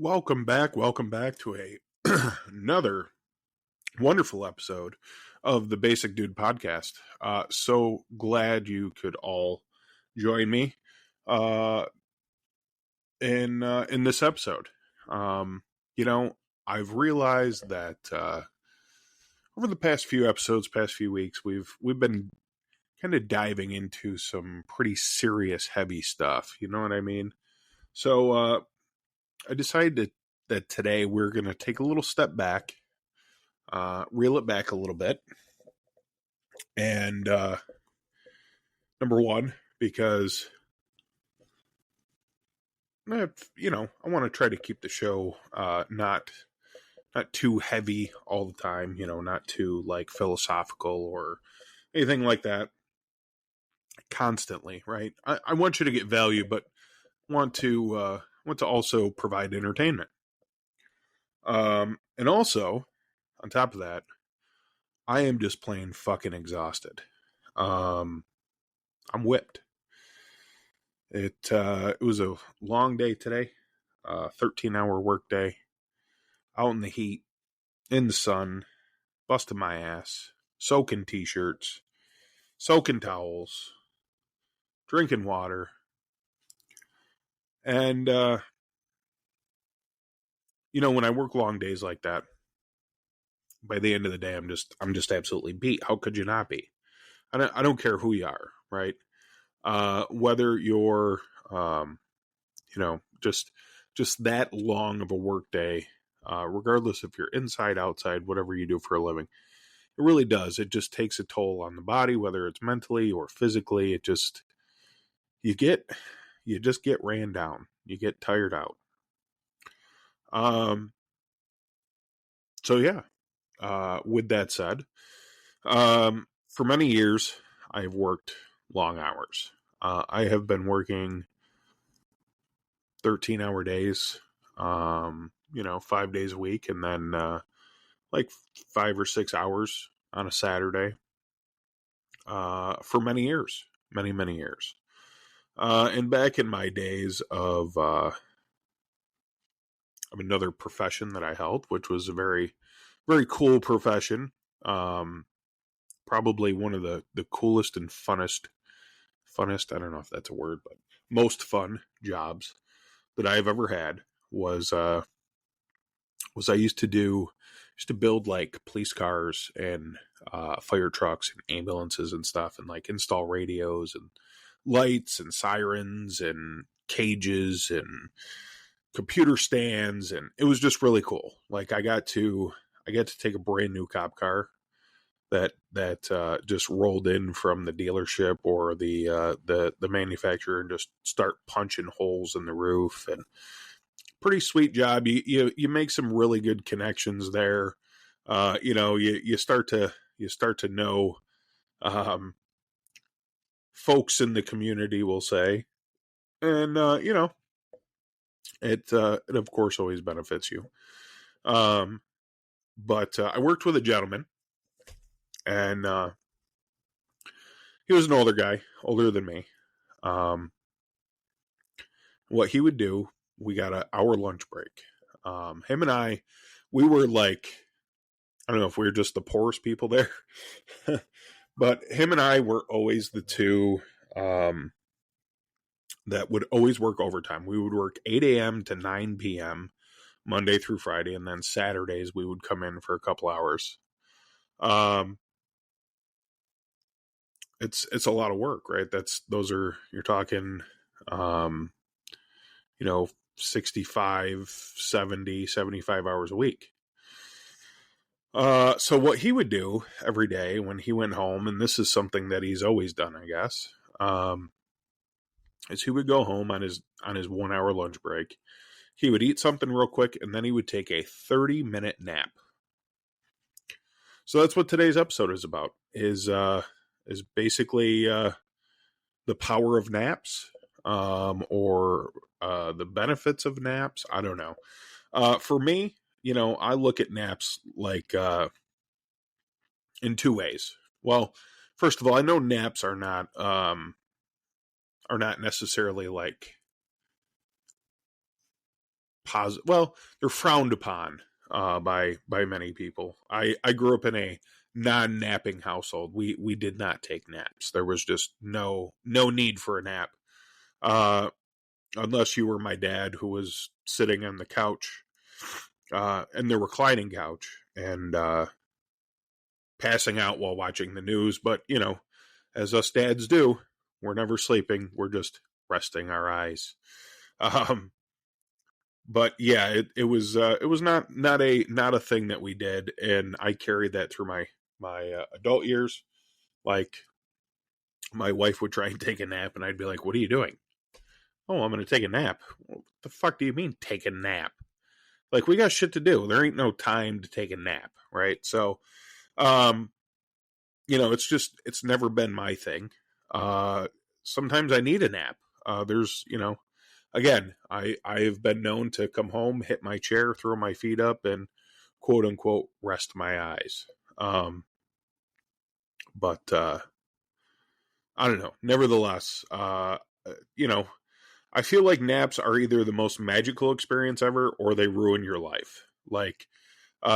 Welcome back to a another wonderful episode of the Basic Dude podcast. So glad you could all join me uh, in this episode. I've realized that over the past few episodes, past few weeks, we've been kind of diving into some pretty serious, heavy stuff. You know what I mean? So I decided that today we're going to take a little step back, reel it back a little bit. And number one, because, I want to try to keep the show not too heavy all the time, not too like philosophical or anything like that constantly, right? I want you to get value, but want to also provide entertainment. And also, on top of that, I am just plain fucking exhausted. I'm whipped. It was a long day today, 13-hour work day, out in the heat, in the sun, busting my ass, soaking t-shirts, soaking towels, drinking water, and when I work long days like that, by the end of the day, I'm just absolutely beat. How could you not be? I don't care who you are, right? Whether you're, just that long of a work day, regardless if you're inside, outside, whatever you do for a living, it really does. It just takes a toll on the body, whether it's mentally or physically. You just get ran down. You get tired out. So yeah, with that said, for many years, I've worked long hours. I have been working 13-hour days, 5 days a week, and then like 5 or 6 hours on a Saturday for many years, many years. And back in my days of another profession that I held, which was a very, very cool profession. Probably one of the coolest and funnest, I don't know if that's a word, but most fun jobs that I've ever had was I used to build like police cars and fire trucks and ambulances and stuff, and like install radios and lights and sirens and cages and computer stands, and it was just really cool. Like I got to take a brand new cop car that just rolled in from the dealership or the manufacturer and just start punching holes in the roof. And pretty sweet job. You make some really good connections there. You start to know folks in the community, we'll say, and it of course always benefits you. But I worked with a gentleman, and he was an older guy, older than me. What he would do, we got an hour lunch break. Him and I, we were like, I don't know if we were just the poorest people there, but him and I were always the two that would always work overtime. We would work 8 a.m. to 9 p.m. Monday through Friday, and then Saturdays we would come in for a couple hours. It's a lot of work, right? You're talking 65, 70, 75 hours a week. So what he would do every day when he went home, and this is something that he's always done, I guess, is he would go home on his 1 hour lunch break. He would eat something real quick, and then he would take a 30-minute nap. So that's what today's episode is about, is basically the power of naps, or the benefits of naps. I don't know. For me, I look at naps like in two ways. Well, first of all, I know naps are not necessarily like positive. Well, they're frowned upon by many people. I grew up in a non-napping household. We did not take naps. There was just no need for a nap, unless you were my dad, who was sitting on the couch, and the reclining couch, and passing out while watching the news. But as us dads do, we're never sleeping. We're just resting our eyes. But yeah, it was not a thing that we did, and I carried that through my adult years. Like, my wife would try and take a nap, and I'd be like, "What are you doing?" "Oh, I'm going to take a nap." "What the fuck do you mean take a nap? Like, we got shit to do. There ain't no time to take a nap, right?" So, it's never been my thing. Sometimes I need a nap. There's, again, I've been known to come home, hit my chair, throw my feet up, and quote unquote rest my eyes. But I don't know. Nevertheless, I feel like naps are either the most magical experience ever, or they ruin your life. Like,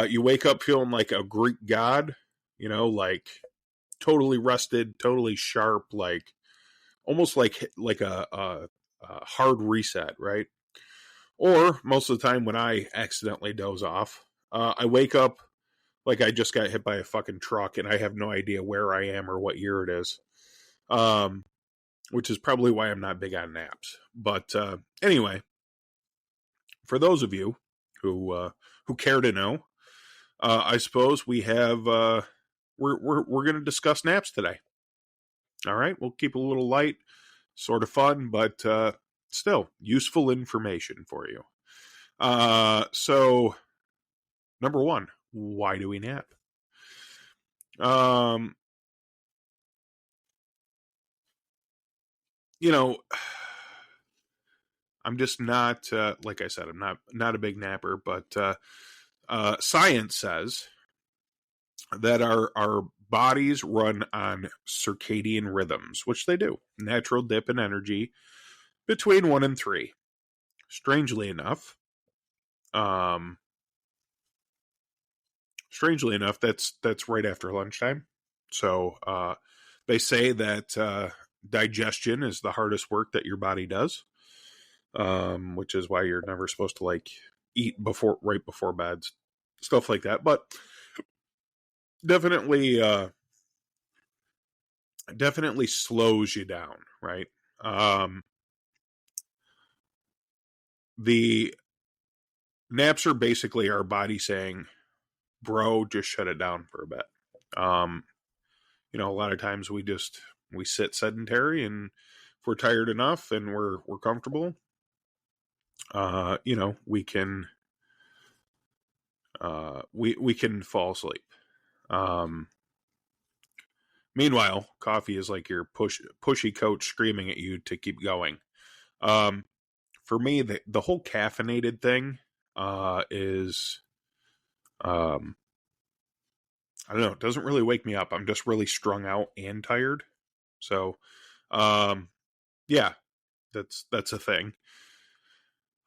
you wake up feeling like a Greek god, like totally rested, totally sharp, like almost like a hard reset, right? Or most of the time when I accidentally doze off, I wake up like I just got hit by a fucking truck, and I have no idea where I am or what year it is. Which is probably why I'm not big on naps. But anyway, for those of you who care to know, I suppose we have we're going to discuss naps today. All right, we'll keep it a little light, sort of fun, but still useful information for you. So, number one, why do we nap? I'm just not, like I said, I'm not a big napper, but science says that our bodies run on circadian rhythms, which they do. Natural dip in energy between 1 and 3. Strangely enough, that's right after lunchtime. So they say that digestion is the hardest work that your body does, which is why you're never supposed to eat right before bed, stuff like that. But definitely slows you down, right? The naps are basically our body saying, "Bro, just shut it down for a bit." A lot of times we sit sedentary, and if we're tired enough and we're comfortable, we can we can fall asleep. Meanwhile, coffee is like your pushy coach screaming at you to keep going. For me, the whole caffeinated thing is, I don't know, it doesn't really wake me up. I'm just really strung out and tired. So, yeah, that's a thing.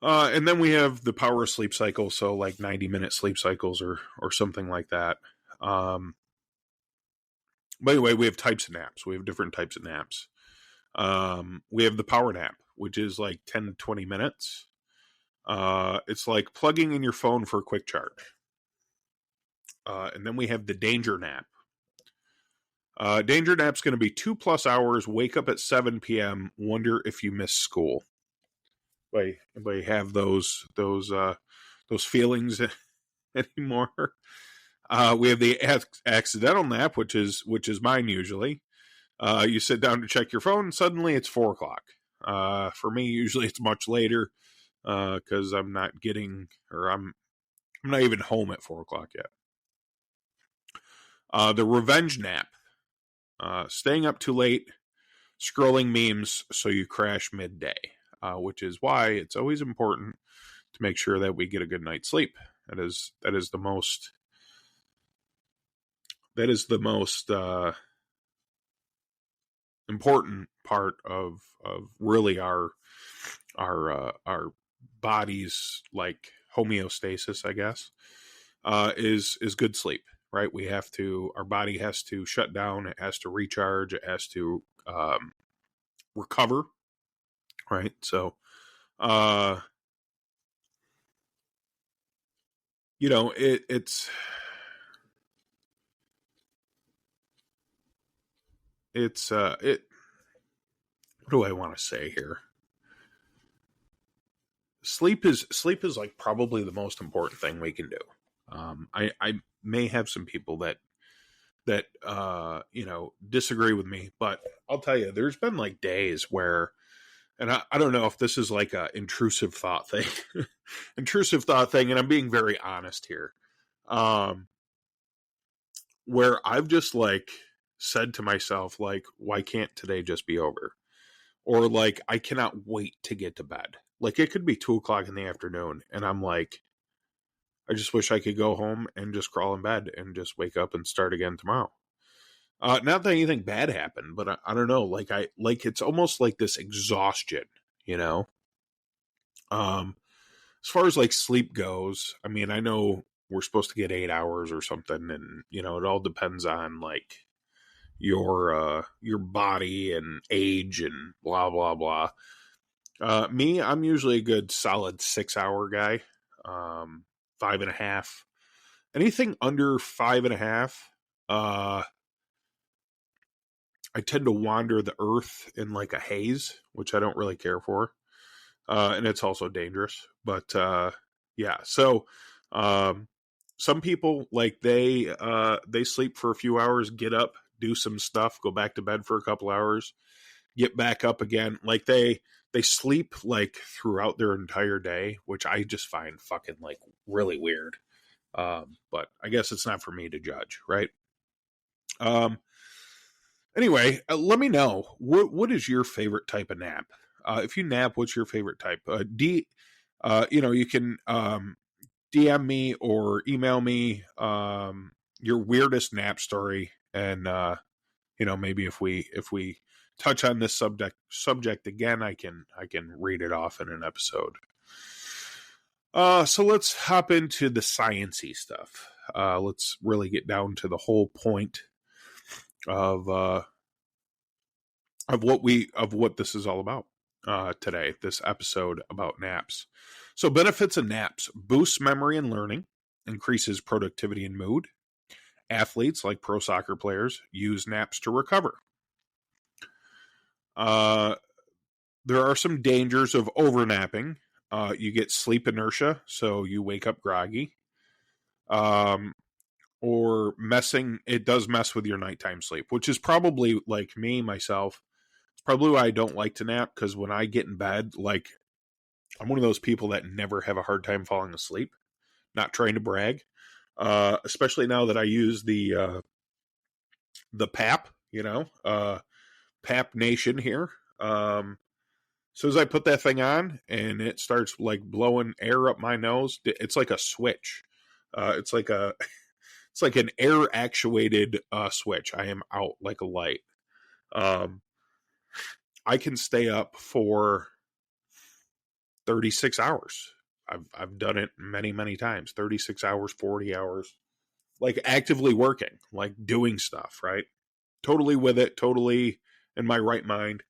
And then we have the power sleep cycle, so like 90-minute sleep cycles or something like that. By the way, we have types of naps. We have different types of naps. We have the power nap, which is like 10 to 20 minutes. It's like plugging in your phone for a quick charge. And then we have the danger nap. Danger nap's going to be 2+ hours. Wake up at 7 p.m. Wonder if you miss school. Anybody have those feelings anymore? We have the accidental nap, which is mine usually. You sit down to check your phone, and suddenly it's 4:00. For me, usually it's much later because I'm not even home at 4:00 yet. The revenge nap, staying up too late, scrolling memes so you crash midday, which is why it's always important to make sure that we get a good night's sleep. That is the most important part of really our body's like homeostasis, I guess, is good sleep, right? Our body has to shut down, it has to recharge, it has to recover, right? So, uh, it. What do I want to say here? Sleep is like probably the most important thing we can do. I may have some people that disagree with me, but I'll tell you, there's been like days where, and I don't know if this is like a intrusive thought thing, and I'm being very honest here, where I've just like said to myself, like, why can't today just be over? Or like, I cannot wait to get to bed. Like, it could be 2:00 in the afternoon, and I'm like, I just wish I could go home and just crawl in bed and just wake up and start again tomorrow. Not that anything bad happened, but I don't know. It's almost like this exhaustion, you know. As far as like sleep goes, I mean, I know we're supposed to get 8 hours or something, and it all depends on like your body and age and blah blah blah. Me, I'm usually a good solid 6 hour guy. 5.5. Anything under 5.5, I tend to wander the earth in like a haze, which I don't really care for. And it's also dangerous. But yeah, so some people like they sleep for a few hours, get up, do some stuff, go back to bed for a couple hours, get back up again. Like they sleep like throughout their entire day, which I just find fucking like really weird. But I guess it's not for me to judge, right? Anyway, let me know what is your favorite type of nap. If you nap, what's your favorite type? You can DM me or email me your weirdest nap story, and maybe if we touch on this subject again, I can read it off in an episode. So let's hop into the sciencey stuff. Let's really get down to the whole point of what this is all about today. This episode about naps. So benefits of naps: boosts memory and learning, increases productivity and mood. Athletes like pro soccer players use naps to recover. There are some dangers of overnapping. You get sleep inertia, so you wake up groggy. Or it does mess with your nighttime sleep, which is probably, like me, myself, it's probably why I don't like to nap, because when I get in bed, like, I'm one of those people that never have a hard time falling asleep. Not trying to brag. Especially now that I use the PAP, PAP Nation here. As soon as I put that thing on and it starts like blowing air up my nose, it's like a switch. It's like an air actuated switch. I am out like a light. I can stay up for 36 hours. I've done it many, many times. 36 hours, 40 hours. Like actively working, like doing stuff, right? Totally with it, totally in my right mind.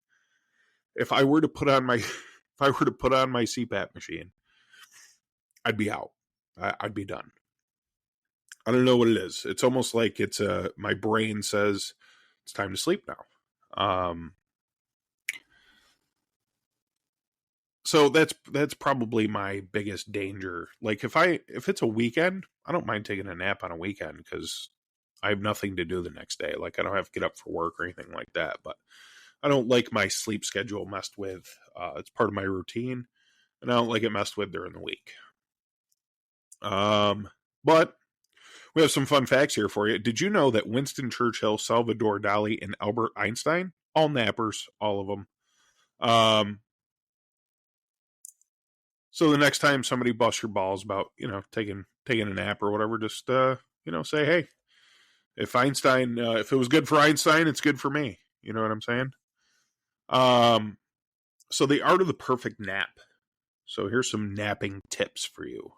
If I were to put on my CPAP machine, I'd be out. I'd be done. I don't know what it is. It's almost like my brain says it's time to sleep now. So that's probably my biggest danger. Like if it's a weekend, I don't mind taking a nap on a weekend because I have nothing to do the next day. Like I don't have to get up for work or anything like that. But I don't like my sleep schedule messed with. It's part of my routine, and I don't like it messed with during the week. But we have some fun facts here for you. Did you know that Winston Churchill, Salvador Dali, and Albert Einstein, all nappers, all of them. So the next time somebody busts your balls about, taking a nap or whatever, just, say, hey, if it was good for Einstein, it's good for me. You know what I'm saying? So the art of the perfect nap. So here's some napping tips for you.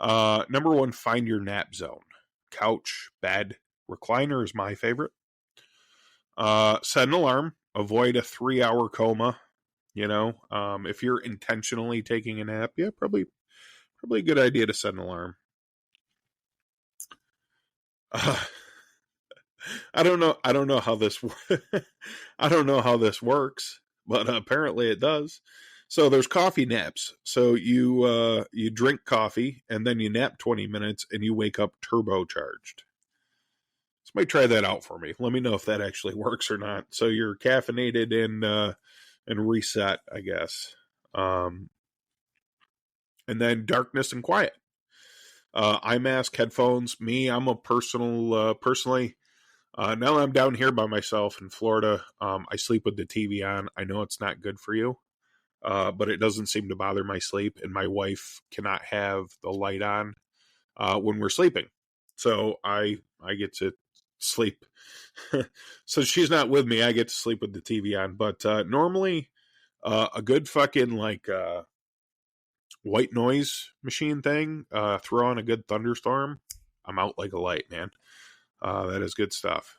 Number one, find your nap zone. Couch, bed, recliner is my favorite. Set an alarm. Avoid a 3-hour coma. If you're intentionally taking a nap, yeah, probably a good idea to set an alarm. I don't know. I don't know how this. I don't know how this works, but apparently it does. So there's coffee naps. So you drink coffee and then you nap 20 minutes and you wake up turbocharged. Somebody try that out for me. Let me know if that actually works or not. So you're caffeinated and reset, I guess. And then darkness and quiet. Eye mask, headphones. I'm a personally. Now that I'm down here by myself in Florida, I sleep with the TV on. I know it's not good for you, but it doesn't seem to bother my sleep. And my wife cannot have the light on when we're sleeping, so I get to sleep. So she's not with me. I get to sleep with the TV on. But normally, a good fucking white noise machine thing. Throw on a good thunderstorm. I'm out like a light, man. That is good stuff.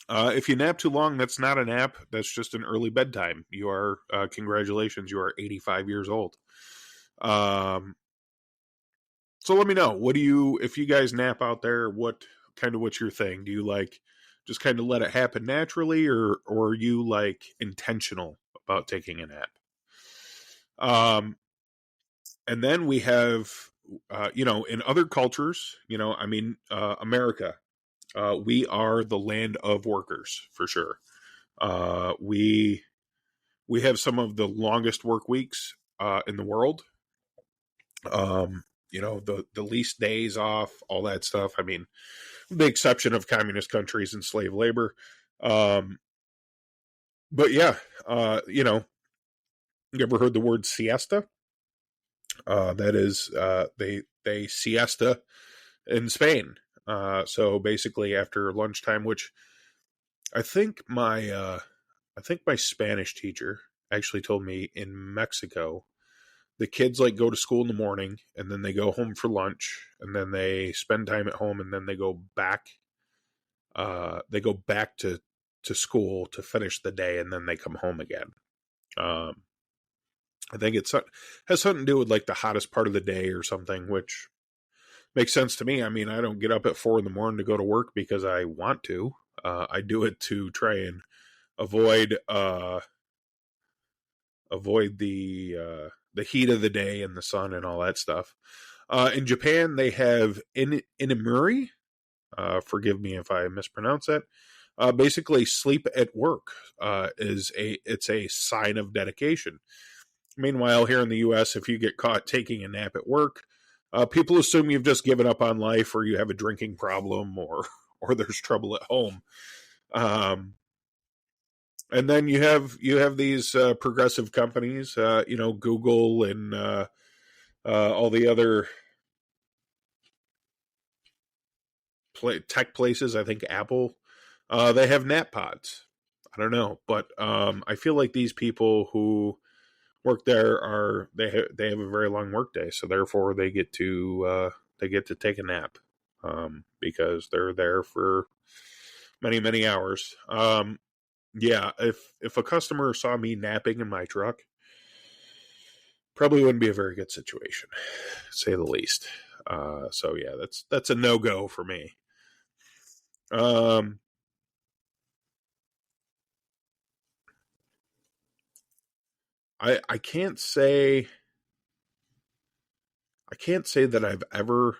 If you nap too long, that's not a nap. That's just an early bedtime. You are, congratulations, you are 85 years old. So let me know. If you guys nap out there, what's your thing? Do you just kind of let it happen naturally, or are you intentional about taking a nap? And then we have, in other cultures, America, we are the land of workers for sure. We have some of the longest work weeks in the world. The least days off, all that stuff. I mean, the exception of communist countries and slave labor. But yeah, you ever heard the word siesta? That is, they siesta in Spain. So basically after lunchtime, which I think my Spanish teacher actually told me in Mexico, the kids go to school in the morning and then they go home for lunch and then they spend time at home and then they go back to school to finish the day and then they come home again. I think it has something to do with the hottest part of the day or something, which makes sense to me. I mean, I don't get up at 4 a.m. to go to work because I want to. I do it to try and avoid the heat of the day and the sun and all that stuff. In Japan, they have inemuri. Forgive me if I mispronounce that. Basically, sleep at work it's a sign of dedication. Meanwhile, here in the U.S., if you get caught taking a nap at work, people assume you've just given up on life, or you have a drinking problem, or there's trouble at home. And then you have these progressive companies, Google and all the other tech places. I think Apple, they have nap pods. I don't know, but I feel like these people who work there they have a very long work day, so therefore they get to take a nap because they're there for many, many hours. Yeah, if a customer saw me napping in my truck, probably wouldn't be a very good situation, to say the least. So yeah, that's a no-go for me. I can't say that I've ever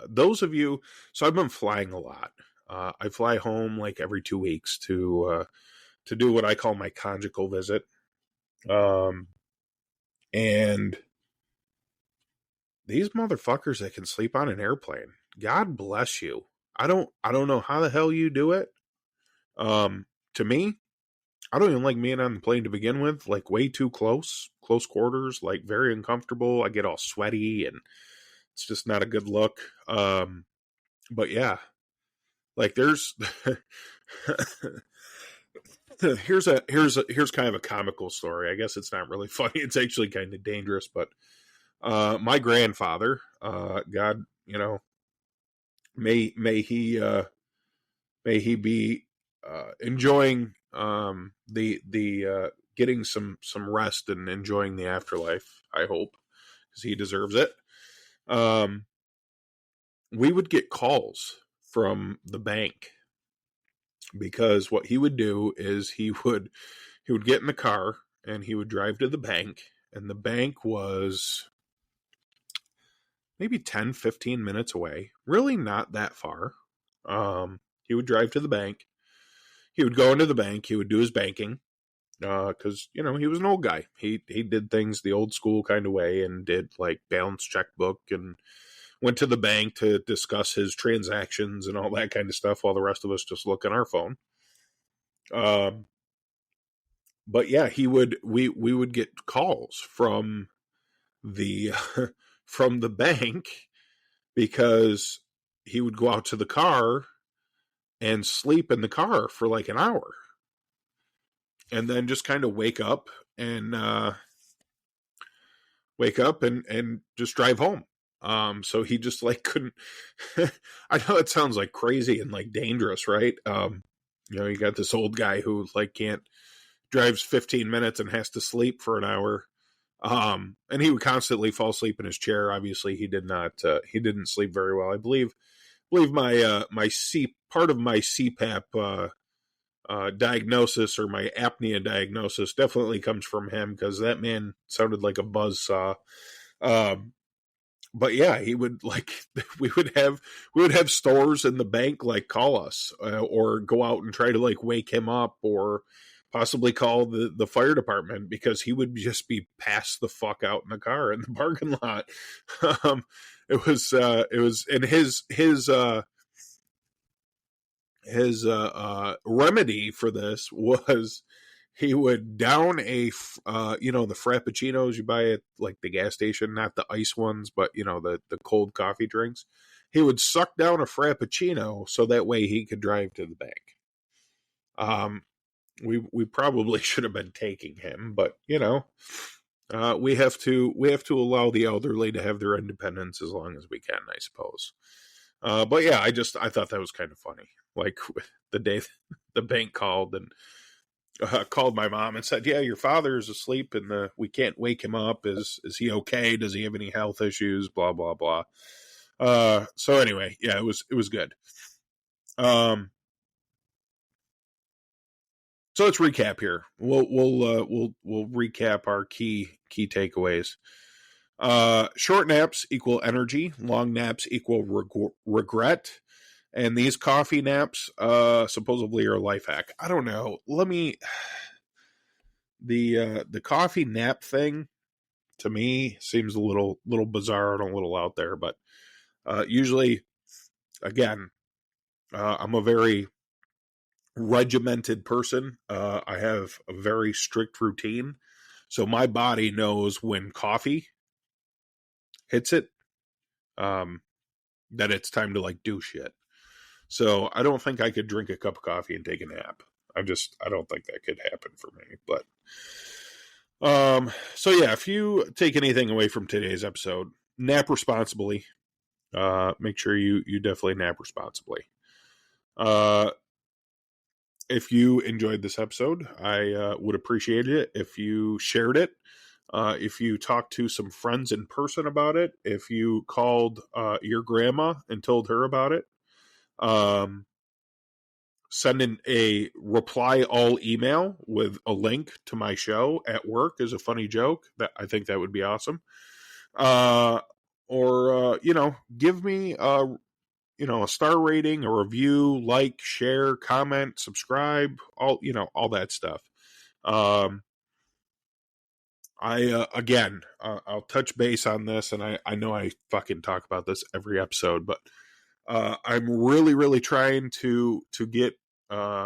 those of you. So I've been flying a lot. I fly home every 2 weeks to do what I call my conjugal visit. And these motherfuckers that can sleep on an airplane, God bless you. I don't know how the hell you do it. To me, I don't even like being on the plane to begin with. Way too close quarters, very uncomfortable. I get all sweaty and it's just not a good look. But yeah, there's Here's kind of a comical story. I guess it's not really funny. It's actually kind of dangerous. But my grandfather, God, may he be enjoying the getting some rest and enjoying the afterlife. I hope, because he deserves it. We would get calls from the bank, because what he would do is he would get in the car and he would drive to the bank, and the bank was maybe 10-15 minutes away, really not that far. He would drive to the bank, he would go into the bank, he would do his banking, because he was an old guy. He did things the old school kind of way, and did like balance checkbook, and went to the bank to discuss his transactions and all that kind of stuff, while the rest of us just look on our phone. But yeah, we would get calls from the from the bank, because he would go out to the car and sleep in the car for like an hour, and then just kind of wake up and just drive home. So he just like couldn't. I know it sounds like crazy and like dangerous, right? You got this old guy who like can't drives 15 minutes and has to sleep for an hour. And he would constantly fall asleep in his chair. Obviously, he didn't sleep very well. I believe my part of my CPAP diagnosis, or my apnea diagnosis, definitely comes from him, because that man sounded like a buzzsaw. But yeah, he would like we would have stores in the bank like call us, or go out and try to like wake him up, or possibly call the fire department, because he would just be passed the fuck out in the car in the parking lot. It was and his remedy for this was he would down the frappuccinos you buy at like the gas station, not the ice ones, but the cold coffee drinks. He would suck down a frappuccino so that way he could drive to the bank. We probably should have been taking him, but we have to allow the elderly to have their independence as long as we can, I suppose. But yeah, I thought that was kind of funny. Like the day the bank called and called my mom and said, "Yeah, your father is asleep, and we can't wake him up. Is he okay? Does he have any health issues? Blah blah blah." So anyway, yeah, it was good. So let's recap here. We'll recap our key takeaways. Short naps equal energy. Long naps equal regret. And these coffee naps supposedly are a life hack. I don't know. The coffee nap thing to me seems a little bizarre and a little out there, but usually, again, I'm a very regimented person. I have a very strict routine, so my body knows when coffee hits it, that it's time to like do shit. So I don't think I could drink a cup of coffee and take a nap. I don't think that could happen for me. But so yeah, if you take anything away from today's episode, nap responsibly. Make sure you definitely nap responsibly. If you enjoyed this episode, I would appreciate it if you shared it. If you talked to some friends in person about it, if you called your grandma and told her about it, send in a reply all email with a link to my show at work as a funny joke. That I think that would be awesome. Or give me a star rating, a review, like, share, comment, subscribe, all that stuff. I'll touch base on this, and I know I fucking talk about this every episode, but I'm really, really trying to get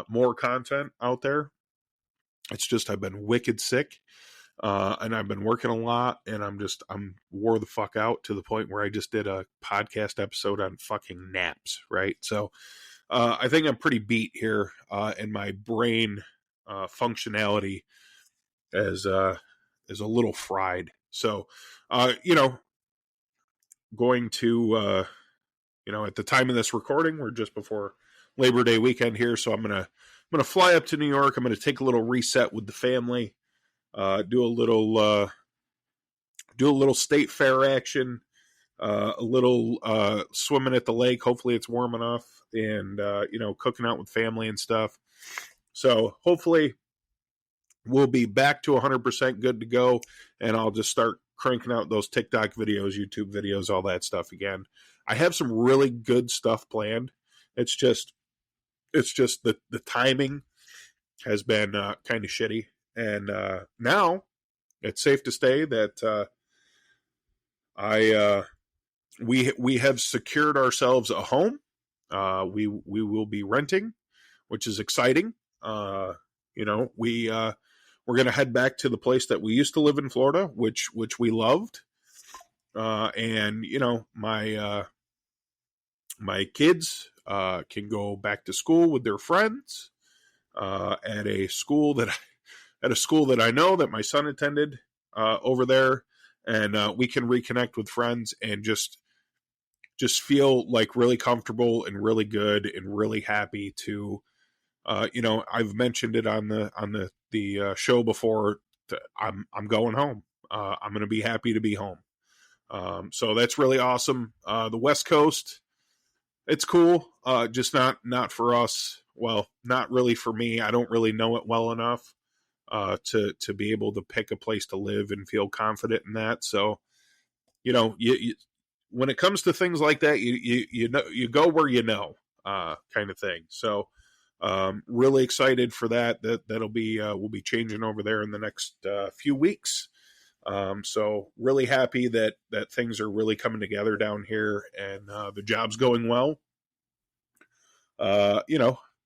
more content out there. It's just I've been wicked sick, and I've been working a lot, and I'm wore the fuck out to the point where I just did a podcast episode on fucking naps, right? So I think I'm pretty beat here, and my brain functionality as a little fried. So, going to at the time of this recording, we're just before Labor Day weekend here, so I'm gonna fly up to New York. I'm gonna take a little reset with the family, do a little state fair action, a little swimming at the lake. Hopefully it's warm enough, and cooking out with family and stuff. So hopefully we'll be back to 100% good to go, and I'll just start cranking out those TikTok videos, YouTube videos, all that stuff again. I have some really good stuff planned. It's just the timing has been kind of shitty, and now it's safe to say that we have secured ourselves a home. We will be renting, which is exciting. We're going to head back to the place that we used to live in Florida, which we loved. And my kids can go back to school with their friends at a school that I know that my son attended over there, and we can reconnect with friends and just feel like really comfortable and really good and really happy to. I've mentioned it on the show before. I'm going home. I'm going to be happy to be home. So that's really awesome. The West Coast, it's cool. Just not for us. Well, not really for me. I don't really know it well enough to be able to pick a place to live and feel confident in that. So, you when it comes to things like that, you go where kind of thing. So. Really excited for that. That'll be we'll be changing over there in the next few weeks. So really happy that things are really coming together down here, and the job's going well.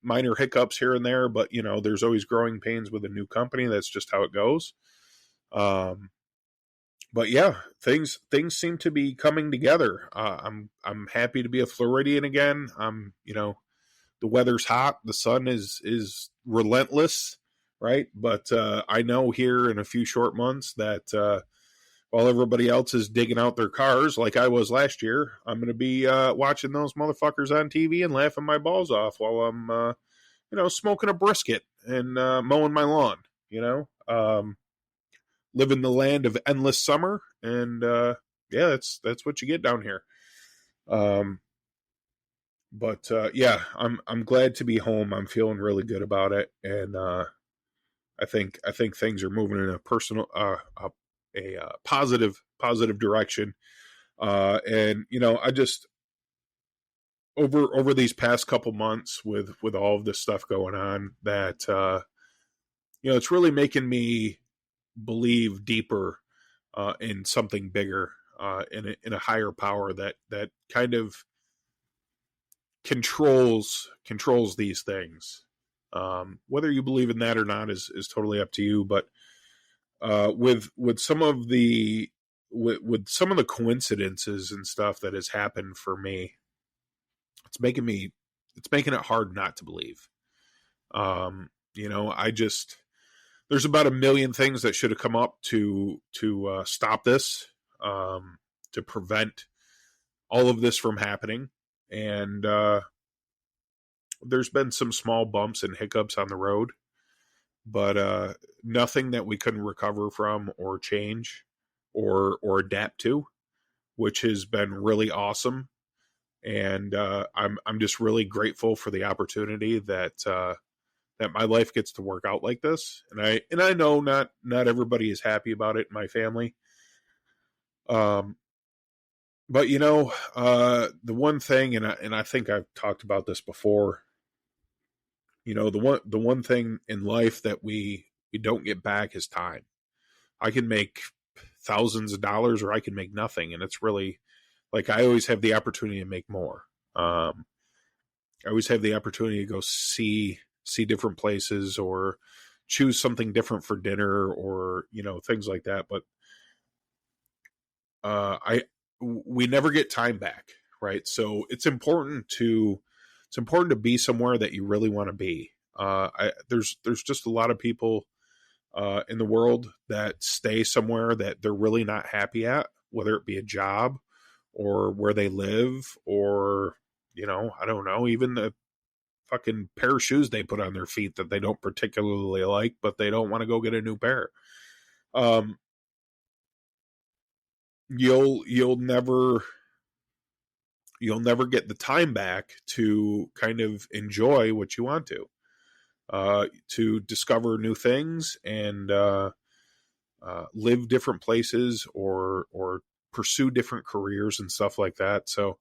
Minor hiccups here and there, but there's always growing pains with a new company. That's just how it goes. But yeah, things seem to be coming together. I'm happy to be a Floridian again. The weather's hot. The sun is relentless, right? But I know here in a few short months that while everybody else is digging out their cars like I was last year, I'm going to be watching those motherfuckers on TV and laughing my balls off while I'm, smoking a brisket and mowing my lawn, living the land of endless summer. And yeah, that's what you get down here. But yeah, I'm glad to be home. I'm feeling really good about it, and I think things are moving in a positive direction. And I just over these past couple months with all of this stuff going on, that it's really making me believe deeper in something bigger, in a higher power that kind of controls these things. Whether you believe in that or not is totally up to you. But with some of the coincidences and stuff that has happened for me, it's making it hard not to believe. There's about a million things that should have come up to stop this, to prevent all of this from happening. And there's been some small bumps and hiccups on the road, but nothing that we couldn't recover from or change or adapt to, which has been really awesome. And I'm just really grateful for the opportunity that my life gets to work out like this. And I know not everybody is happy about it in my family. But the one thing, and I think I've talked about this before, the one thing in life that we don't get back is time. I can make thousands of dollars, or I can make nothing, and it's really like I always have the opportunity to make more. I always have the opportunity to go see different places, or choose something different for dinner, or things like that. But we never get time back, right? So it's important to be somewhere that you really want to be. There's just a lot of people in the world that stay somewhere that they're really not happy at, whether it be a job or where they live, or I don't know, even the fucking pair of shoes they put on their feet that they don't particularly like, but they don't want to go get a new pair. Um, you'll never get the time back to kind of enjoy what you want to discover new things and live different places or pursue different careers and stuff like that. So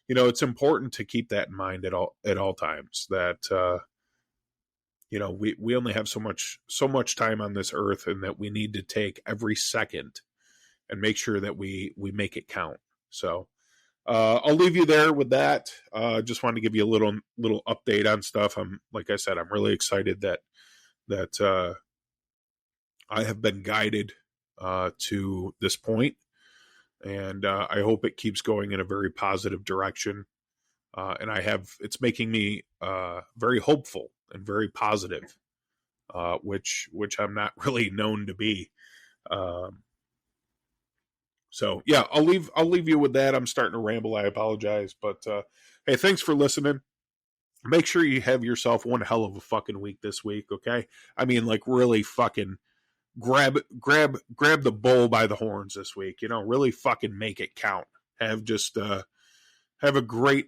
it's important to keep that in mind at all times, that we only have so much time on this earth, and that we need to take every second and make sure that we make it count. So I'll leave you there with that. Just wanted to give you a little update on stuff. Like I said, I'm really excited that I have been guided to this point, and I hope it keeps going in a very positive direction. And it's making me very hopeful and very positive, which I'm not really known to be. So yeah, I'll leave you with that. I'm starting to ramble. I apologize, but hey, thanks for listening. Make sure you have yourself one hell of a fucking week this week, okay? I mean, like, really fucking grab the bull by the horns this week. Really fucking make it count. Have a great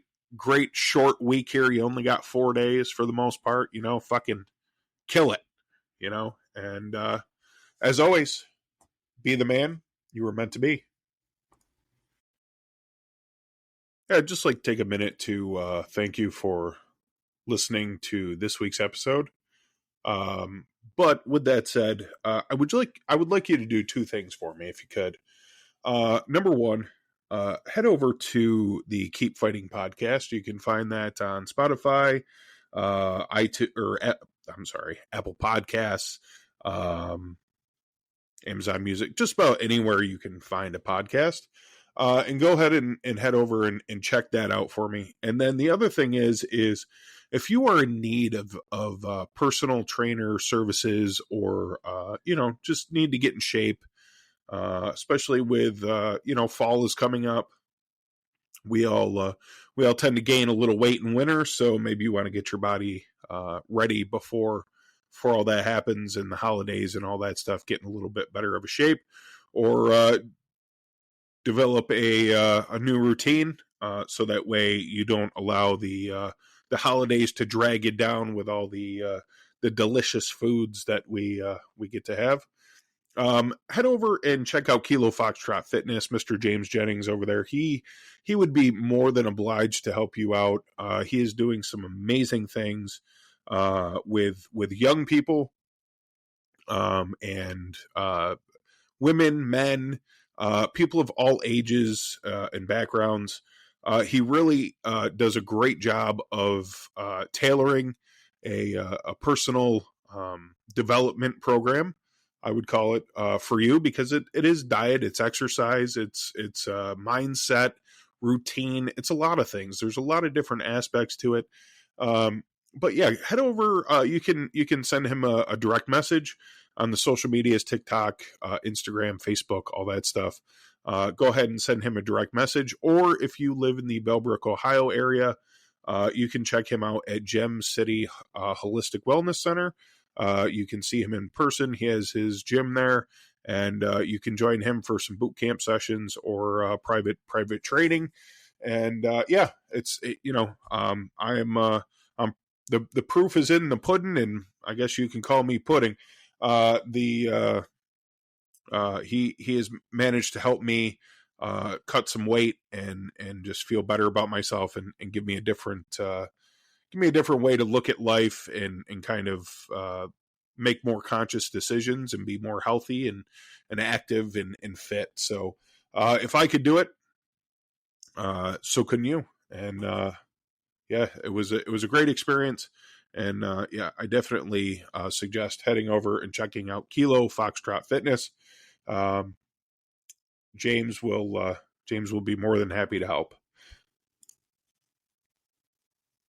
short week here. You only got 4 days for the most part. Fucking kill it. And as always, be the man you were meant to be. I'd just like to take a minute to thank you for listening to this week's episode. But with that said, I would like you to do two things for me, if you could. Number one, head over to the Keep Fighting podcast. You can find that on Spotify, Apple Podcasts, Amazon Music, just about anywhere you can find a podcast. And go ahead and head over and check that out for me. And then the other thing is if you are in need of personal trainer services, or just need to get in shape, especially with fall is coming up. We all tend to gain a little weight in winter, so maybe you want to get your body ready before all that happens, and the holidays and all that stuff, getting a little bit better of a shape, or develop a new routine, so that way you don't allow the holidays to drag you down with all the delicious foods that we get to have. Head over and check out Kilo Foxtrot Fitness. Mr. James Jennings over there, he would be more than obliged to help you out. He is doing some amazing things with young people, and women, men, people of all ages and backgrounds. He really does a great job of tailoring a personal development program, I would call it, for you, because it is diet, it's exercise, it's mindset, routine. It's a lot of things. There's a lot of different aspects to it. But yeah, head over. You can send him a direct message on the social medias, TikTok, Instagram, Facebook, all that stuff. Go ahead and send him a direct message. Or if you live in the Bellbrook, Ohio area, you can check him out at Gem City Holistic Wellness Center. You can see him in person. He has his gym there, and you can join him for some boot camp sessions or private training. And I'm the proof is in the pudding, and I guess you can call me pudding. He has managed to help me cut some weight and just feel better about myself, and give me a different way to look at life, and kind of make more conscious decisions and be more healthy and active and fit. So if I could do it, so couldn't you. And yeah, it was a great experience. And I definitely suggest heading over and checking out Kilo Foxtrot Fitness. James will be more than happy to help.